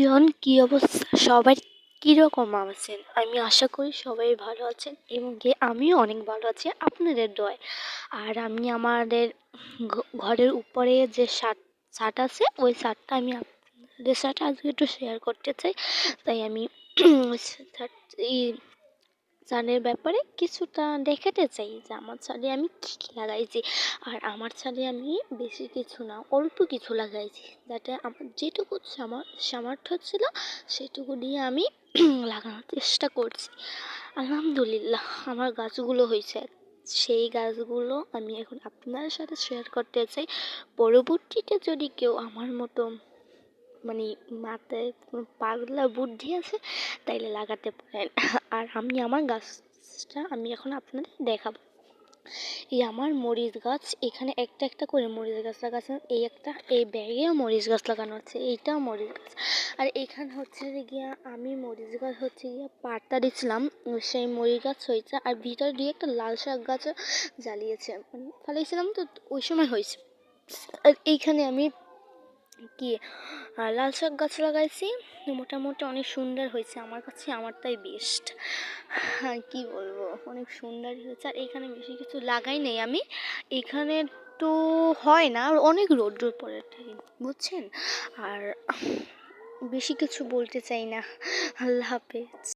ইয়ন, কি অবস্থা সবার? কীরকম আছেন? আমি আশা করি সবাই ভালো আছেন এবং আমিও অনেক ভালো আছি আপনাদের দোয়ায়। আর আমি আমাদের ঘরের উপরে যে ছাদ আছে, ওই ছাদটা আমি আপনাদের সাথে আজকে একটু শেয়ার করতে চাই। তাই আমি এই ছাদের ব্যাপারে কিছুটা দেখাতে চাই যে আমার ছাদে আমি কী কী লাগাইছি। আর আমার ছাদে আমি বেশি কিছু না, অল্প কিছু লাগাইছি, যাতে আমার যেটুকু সামর্থ্য ছিল সেটুকু দিয়ে আমি লাগানোর চেষ্টা করছি। আলহামদুলিল্লাহ, আমার গাছগুলো হয়েছে। সেই গাছগুলো আমি এখন আপনার সাথে শেয়ার করতে চাই। পরবর্তীতে যদি কেউ আমার মতো মানে মাথায় কোনো পাগলা বুদ্ধি আছে তাইলে লাগাতে পারেন। আর আমি আমার গাছটা আমি এখন আপনাদের দেখাবো। এই আমার মরিচ গাছ, এখানে একটা একটা করে মরিচ গাছ লাগাচ্ছে। এই ব্যাগেও মরিচ গাছ লাগানো হচ্ছে, এইটাও মরিচ গাছ। আর এখানে হচ্ছে গিয়া আমি মরিচ গাছ হচ্ছে গিয়া পাতা দিচ্ছিলাম, সেই মরিচ গাছ হয়েছে। আর ভিতরে দিয়ে একটা লাল শাক গাছও জ্বালিয়েছে, মানে ফেলেছিলাম তো ওই সময় হয়েছে। আর এইখানে আমি কি লাল শাক গাছ লাগাইছি, মোটামুটি অনেক সুন্দর হয়েছে আমার কাছে, আমারটাই বেস্ট। হ্যাঁ, কী বলবো, অনেক সুন্দর হয়েছে। আর এখানে বেশি কিছু লাগাই নেই আমি, এখানে তো হয় না, আর অনেক রোদ্র পড়ে থাকে বুঝছেন। আর বেশি কিছু বলতে চাই না। আল্লাহ হাফেজ।